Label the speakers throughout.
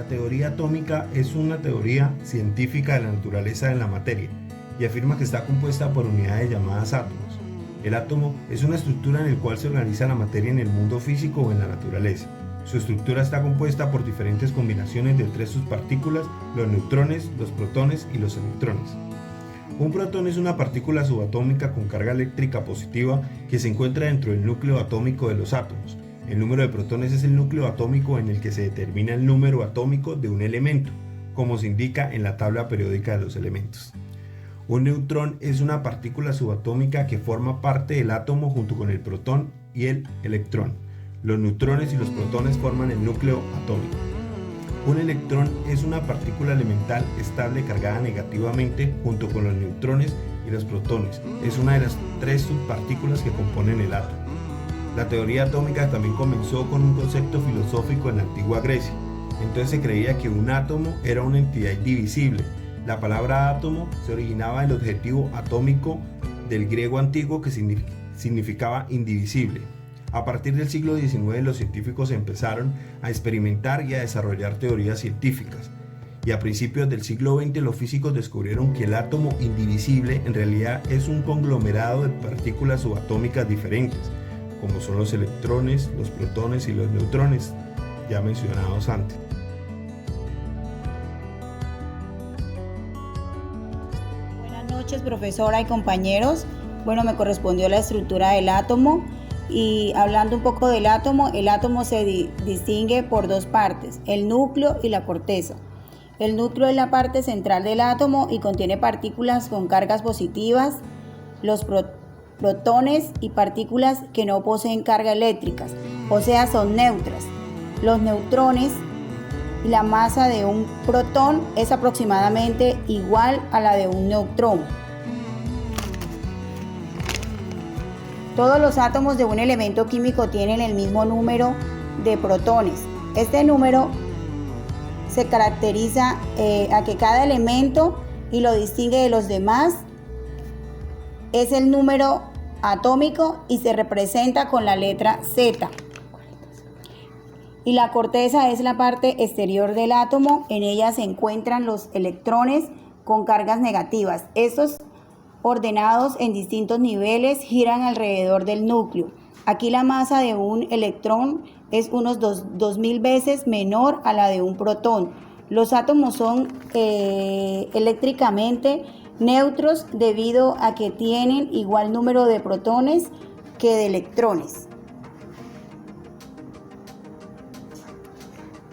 Speaker 1: La teoría atómica es una teoría científica de la naturaleza de la materia y afirma que está compuesta por unidades llamadas átomos. El átomo es una estructura en la cual se organiza la materia en el mundo físico o en la naturaleza. Su estructura está compuesta por diferentes combinaciones de tres subpartículas, los neutrones, los protones y los electrones. Un protón es una partícula subatómica con carga eléctrica positiva que se encuentra dentro del núcleo atómico de los átomos. El número de protones es el núcleo atómico en el que se determina el número atómico de un elemento, como se indica en la tabla periódica de los elementos. Un neutrón es una partícula subatómica que forma parte del átomo junto con el protón y el electrón. Los neutrones y los protones forman el núcleo atómico. Un electrón es una partícula elemental estable cargada negativamente junto con los neutrones y los protones. Es una de las tres subpartículas que componen el átomo. La teoría atómica también comenzó con un concepto filosófico en la antigua Grecia. Entonces se creía que un átomo era una entidad indivisible. La palabra átomo se originaba del adjetivo atómico del griego antiguo que significaba indivisible. A partir del siglo XIX los científicos empezaron a experimentar y a desarrollar teorías científicas. Y a principios del siglo XX los físicos descubrieron que el átomo indivisible en realidad es un conglomerado de partículas subatómicas diferentes, como son los electrones, los protones y los neutrones, ya mencionados antes.
Speaker 2: Buenas noches, profesora y compañeros. Bueno, me correspondió la estructura del átomo. Y hablando un poco del átomo, el átomo se distingue por dos partes, el núcleo y la corteza. El núcleo es la parte central del átomo y contiene partículas con cargas positivas, los protones y partículas que no poseen carga eléctricas, o sea, son neutras. Los neutrones y la masa de un protón es aproximadamente igual a la de un neutrón. Todos los átomos de un elemento químico tienen el mismo número de protones. Este número se caracteriza a que cada elemento y lo distingue de los demás es el número atómico y se representa con la letra Z. Y la corteza es la parte exterior del átomo. En ella se encuentran los electrones con cargas negativas. Estos ordenados en distintos niveles giran alrededor del núcleo. Aquí la masa de un electrón es unos 2000 veces menor a la de un protón. Los átomos son eléctricamente neutros debido a que tienen igual número de protones que de electrones.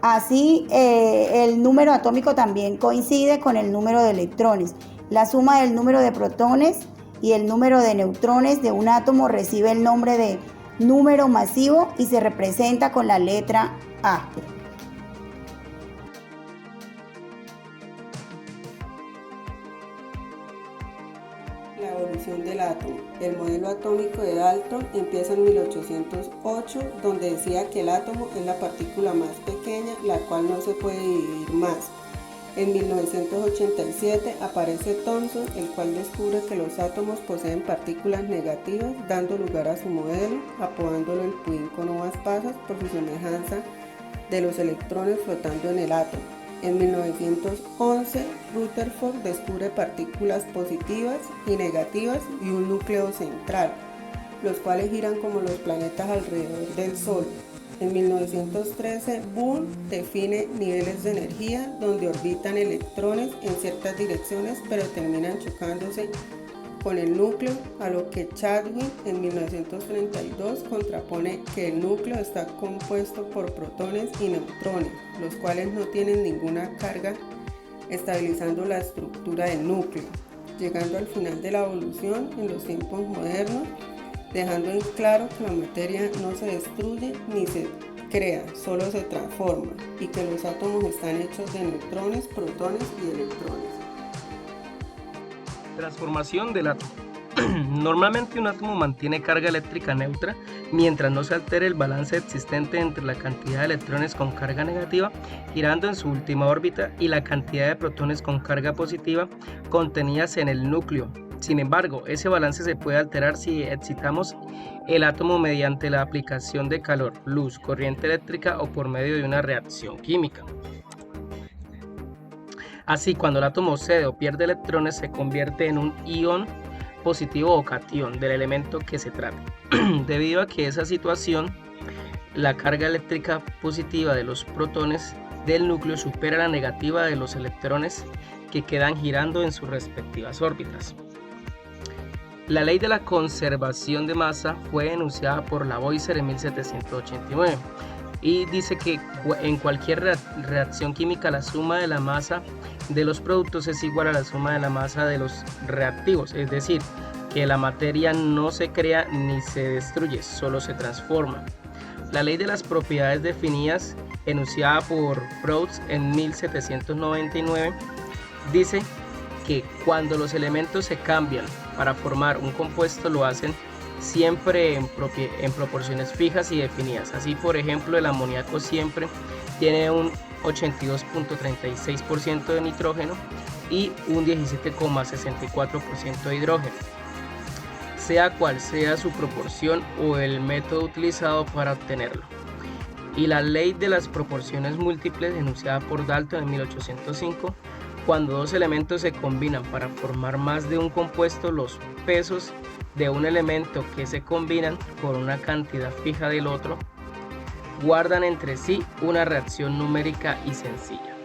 Speaker 2: Así, el número atómico también coincide con el número de electrones. La suma del número de protones y el número de neutrones de un átomo recibe el nombre de número masivo y se representa con la letra A.
Speaker 3: La evolución del átomo. El modelo atómico de Dalton empieza en 1808, donde decía que el átomo es la partícula más pequeña, la cual no se puede dividir más. En 1987 aparece Thomson, el cual descubre que los átomos poseen partículas negativas, dando lugar a su modelo, apodándolo el pudín con uvas pasas por su semejanza de los electrones flotando en el átomo. En 1911, Rutherford descubre partículas positivas y negativas y un núcleo central, los cuales giran como los planetas alrededor del Sol. En 1913, Bohr define niveles de energía donde orbitan electrones en ciertas direcciones pero terminan chocándose con el núcleo, a lo que Chadwick en 1932 contrapone que el núcleo está compuesto por protones y neutrones, los cuales no tienen ninguna carga, estabilizando la estructura del núcleo, llegando al final de la evolución en los tiempos modernos, dejando en claro que la materia no se destruye ni se crea, solo se transforma, y que los átomos están hechos de neutrones, protones y electrones.
Speaker 4: Transformación del átomo. Normalmente un átomo mantiene carga eléctrica neutra mientras no se altere el balance existente entre la cantidad de electrones con carga negativa girando en su última órbita y la cantidad de protones con carga positiva contenidas en el núcleo. Sin embargo, ese balance se puede alterar si excitamos el átomo mediante la aplicación de calor, luz, corriente eléctrica o por medio de una reacción química. Así, cuando el átomo cede o pierde electrones, se convierte en un ion positivo o catión del elemento que se trate. Debido a que esa situación, la carga eléctrica positiva de los protones del núcleo supera la negativa de los electrones que quedan girando en sus respectivas órbitas. La ley de la conservación de masa fue enunciada por Lavoisier en 1789 y dice que en cualquier reacción química la suma de la masa de los productos es igual a la suma de la masa de los reactivos, es decir, que la materia no se crea ni se destruye, solo se transforma. La ley de las propiedades definidas, enunciada por Proust en 1799, dice que cuando los elementos se cambian para formar un compuesto, lo hacen siempre en proporciones fijas y definidas. Así, por ejemplo, el amoníaco siempre tiene un 82.36% de nitrógeno y un 17,64% de hidrógeno, sea cual sea su proporción o el método utilizado para obtenerlo. Y la ley de las proporciones múltiples, enunciada por Dalton en 1805, cuando dos elementos se combinan para formar más de un compuesto, los pesos de un elemento que se combinan con una cantidad fija del otro guardan entre sí una reacción numérica y sencilla.